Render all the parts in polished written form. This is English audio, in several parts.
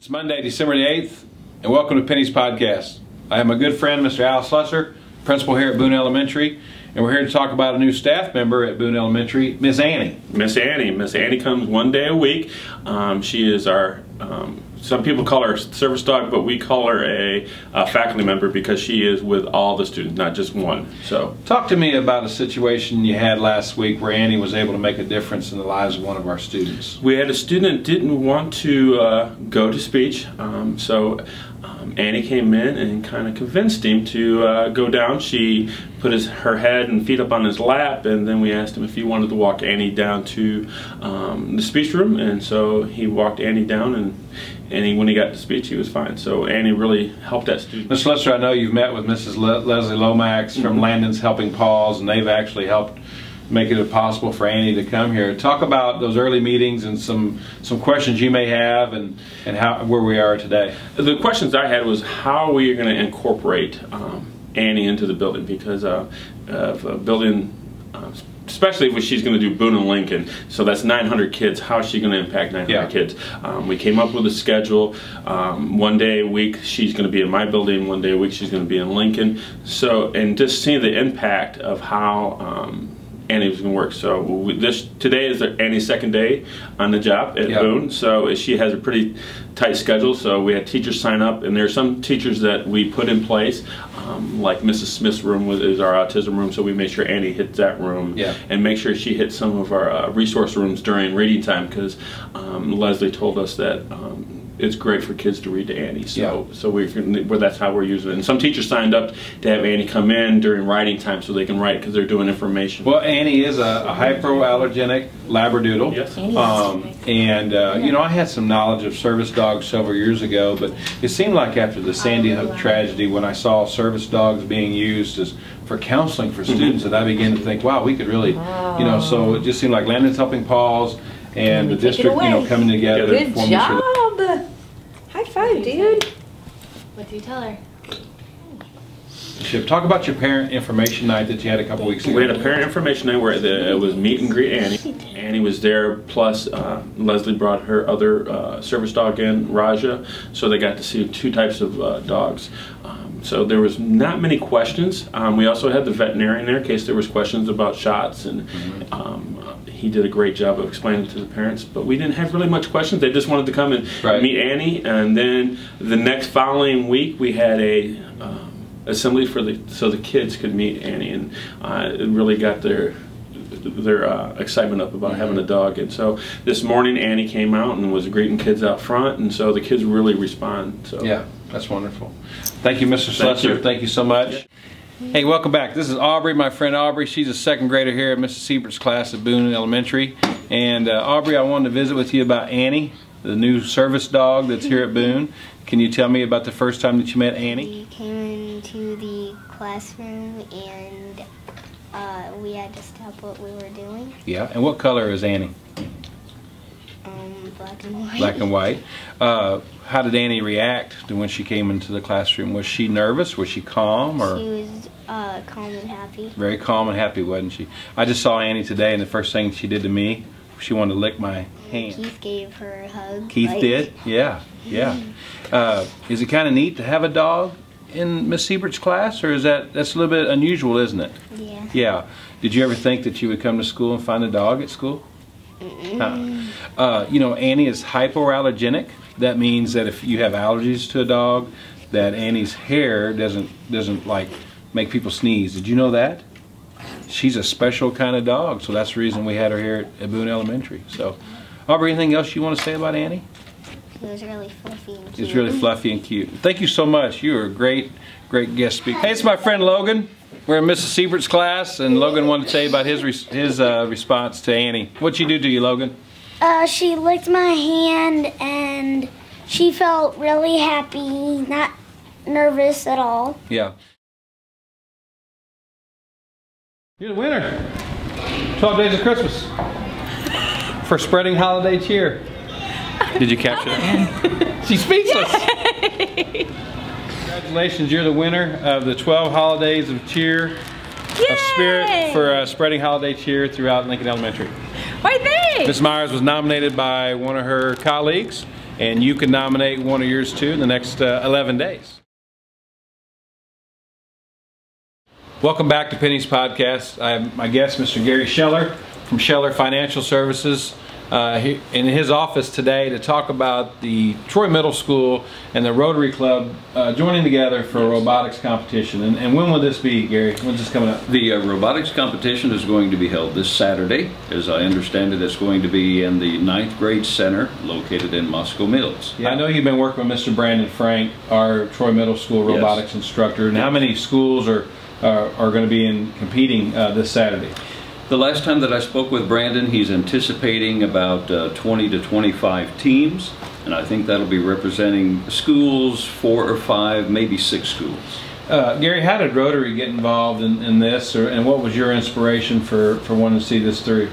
It's Monday, December the 8th, and welcome to Penny's Podcast. I have my good friend, Mr. Al Slusser, principal here at Boone Elementary, and we're here to talk about a new staff member at Boone Elementary, Miss Annie. Miss Annie comes one day a week. She is our, some people call her a service dog, but we call her a faculty member because she is with all the students, not just one. So, talk to me about a situation you had last week where Annie was able to make a difference in the lives of one of our students. We had a student that didn't want to go to speech, so Annie came in and kind of convinced him to go down. She put her head and feet up on his lap, and then we asked him if he wanted to walk Annie down to the speech room, and so he walked Annie down, and when he got to speech, he was fine. So Annie really helped that student. Mr. Lester, I know you've met with Mrs. Leslie Lomax from Landon's Helping Paws, and they've actually helped make it possible for Annie to come here. Talk about those early meetings and some questions you may have, and where we are today. The questions I had was how we are going to incorporate Annie into the building, because building, especially if she's going to do Boone and Lincoln, so that's 900 kids. How is she going to impact 900 kids? We came up with a schedule. One day a week she's going to be in my building, one day a week she's going to be in Lincoln. So, and just seeing the impact of how Annie was going to work. So today is Annie's second day on the job at Boone, so she has a pretty tight schedule. So we had teachers sign up, and there are some teachers that we put in place, like Mrs. Smith's room is our autism room, so we made sure Annie hits that room, and make sure she hits some of our resource rooms during reading time, because Leslie told us that it's great for kids to read to Annie, so that's how we're using it. And some teachers signed up to have Annie come in during writing time so they can write, because they're doing information. Well, Annie is a hypoallergenic Labradoodle. Yes. You know, I had some knowledge of service dogs several years ago, but it seemed like after the Sandy Hook tragedy, when I saw service dogs being used for counseling for students, that I began to think, wow, we could really, you know, so it just seemed like Landon's Helping Paws and the district, you know, coming together. Good job. High five, dude. What do you tell her? Talk about your parent information night that you had a couple weeks ago. We had a parent information night where it was meet and greet Annie. Annie was there, plus Leslie brought her other service dog in, Raja, so they got to see two types of dogs. So there was not many questions. We also had the veterinarian there in case there was questions about shots, and he did a great job of explaining it to the parents, but we didn't have really much questions. They just wanted to come and meet Annie, and then the next following week we had a assembly so the kids could meet Annie, and it really got their excitement up about having a dog. And so this morning Annie came out and was greeting kids out front, and so the kids really respond. So yeah, that's wonderful. Thank you, Mr. Slusser. Thank you so much. Hey, welcome back. This is Aubrey, my friend Aubrey. She's a second grader here at Mrs. Siebert's class at Boone Elementary. And Aubrey, I wanted to visit with you about Annie, the new service dog that's here at Boone. Can you tell me about the first time that you met Annie? We came into the classroom, and we had to stop what we were doing. Yeah, and what color is Annie? Black and white. Black and white. How did Annie react to when she came into the classroom? Was she nervous? Was she calm? Or? She was calm and happy. Very calm and happy, wasn't she? I just saw Annie today, and the first thing she did to me, she wanted to lick my hand. Keith gave her a hug. Keith did? Yeah, yeah. Is it kind of neat to have a dog in Miss Siebert's class, or that's a little bit unusual, isn't it? Yeah. Yeah. Did you ever think that you would come to school and find a dog at school? You know, Annie is hypoallergenic. That means that if you have allergies to a dog, that Annie's hair doesn't like make people sneeze. Did you know that? She's a special kind of dog, so that's the reason we had her here at Boone Elementary. So, Aubrey, anything else you want to say about Annie? It was really fluffy and cute. It's really fluffy and cute. Thank you so much. You are a great guest speaker. Hey, it's my friend Logan. We're in Mrs. Siebert's class, and Logan wanted to tell you about his response to Annie. What'd she do to you, Logan? She licked my hand, and she felt really happy, not nervous at all. Yeah. You're the winner. 12 Days of Christmas. For spreading holiday cheer. Did you capture that? She's speechless. Congratulations, you're the winner of the 12 Holidays of Cheer, of Spirit, for spreading holiday cheer throughout Lincoln Elementary. Why thanks? Ms. Myers was nominated by one of her colleagues, and you can nominate one of yours too in the next 11 days. Welcome back to Penny's Podcast. I have my guest, Mr. Gary Scheller from Scheller Financial Services, in his office today to talk about the Troy Middle School and the Rotary Club joining together for a robotics competition. And when will this be, Gary? When's this coming up? The robotics competition is going to be held this Saturday. As I understand it, it's going to be in the 9th grade center located in Moscow Mills. Yeah, I know you've been working with Mr. Brandon Frank, our Troy Middle School robotics instructor. And how many schools are going to be competing this Saturday? The last time that I spoke with Brandon, he's anticipating about 20 to 25 teams, and I think that'll be representing schools, 4 or 5, maybe 6 schools. Gary, how did Rotary get involved in this, and what was your inspiration for wanting to see this through?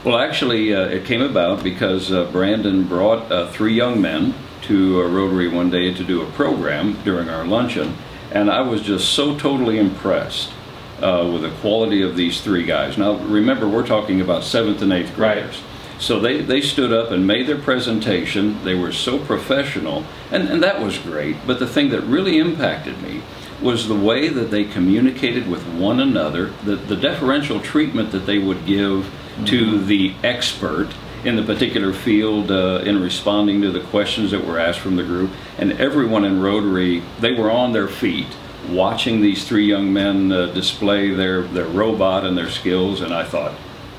Well, actually, it came about because Brandon brought 3 young men to Rotary one day to do a program during our luncheon, and I was just so totally impressed with the quality of these 3 guys. Now remember, we're talking about 7th and 8th graders. Right. So they stood up and made their presentation. They were so professional, and that was great. But the thing that really impacted me was the way that they communicated with one another, the deferential treatment that they would give to the expert in the particular field in responding to the questions that were asked from the group. And everyone in Rotary, they were on their feet watching these 3 young men display their robot and their skills, and I thought,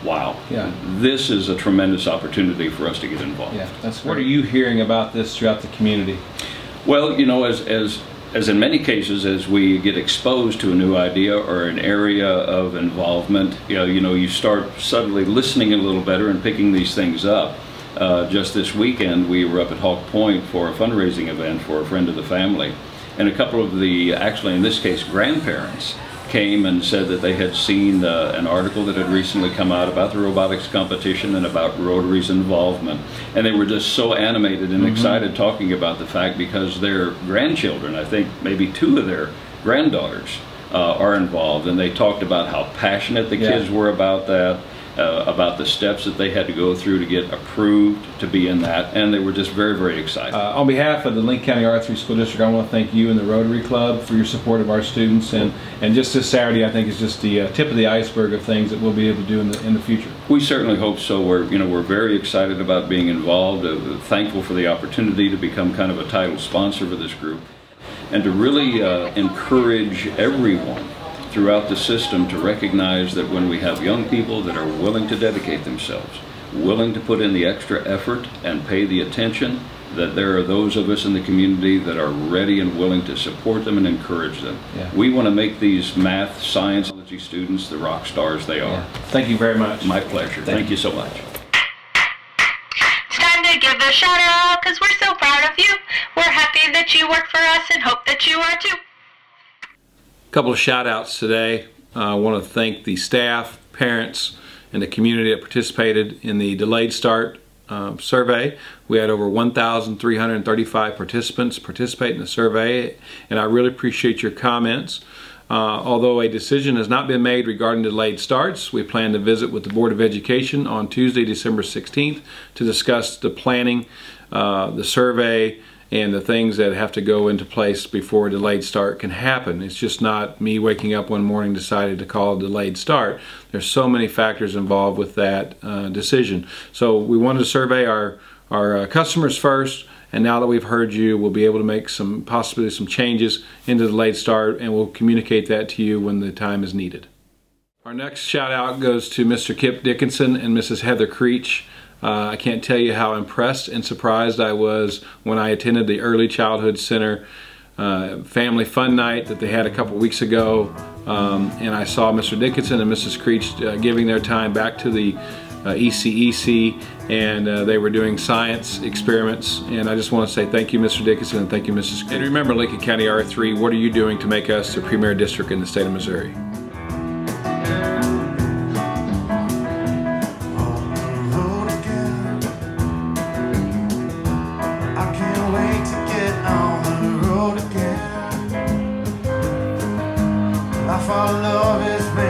wow, this is a tremendous opportunity for us to get involved. Yeah, that's great. What are you hearing about this throughout the community? Well, you know, as in many cases, as we get exposed to a new idea or an area of involvement, you know, you start suddenly listening a little better and picking these things up. Just this weekend, we were up at Hawk Point for a fundraising event for a friend of the family. And a couple of the, actually in this case, grandparents came and said that they had seen an article that had recently come out about the robotics competition and about Rotary's involvement. And they were just so animated and excited talking about the fact because their grandchildren, I think maybe 2 of their granddaughters, are involved. And they talked about how passionate the kids were about that. About the steps that they had to go through to get approved to be in that, and they were just very, very excited. On behalf of the Lincoln County R3 School District, I want to thank you and the Rotary Club for your support of our students, and just this Saturday I think is just the tip of the iceberg of things that we'll be able to do in the future. We certainly hope so. We're very excited about being involved, thankful for the opportunity to become kind of a title sponsor for this group, and to really encourage everyone throughout the system to recognize that when we have young people that are willing to dedicate themselves, willing to put in the extra effort and pay the attention, that there are those of us in the community that are ready and willing to support them and encourage them. Yeah. We want to make these math, science, technology students the rock stars they are. Yeah. Thank you very much. My pleasure. Thank you so much. It's time to give a shout out because we're so proud of you. We're happy that you work for us and hope that you are too. A couple of shout outs today. I want to thank the staff, parents, and the community that participated in the delayed start survey. We had over 1,335 participants participate in the survey, and I really appreciate your comments. Although a decision has not been made regarding delayed starts, we plan to visit with the Board of Education on Tuesday, December 16th to discuss the planning, the survey, and the things that have to go into place before a delayed start can happen. It's just not me waking up one morning decided to call a delayed start. There's so many factors involved with that decision. So we wanted to survey our customers first, and now that we've heard you, we'll be able to make possibly some changes into the delayed start, and we'll communicate that to you when the time is needed. Our next shout out goes to Mr. Kip Dickinson and Mrs. Heather Creech. I can't tell you how impressed and surprised I was when I attended the Early Childhood Center family fun night that they had a couple weeks ago, and I saw Mr. Dickinson and Mrs. Creech giving their time back to the ECEC, and they were doing science experiments, and I just want to say thank you, Mr. Dickinson, and thank you, Mrs. Creech. And remember, Lincoln County R3, what are you doing to make us the premier district in the state of Missouri? Our love is made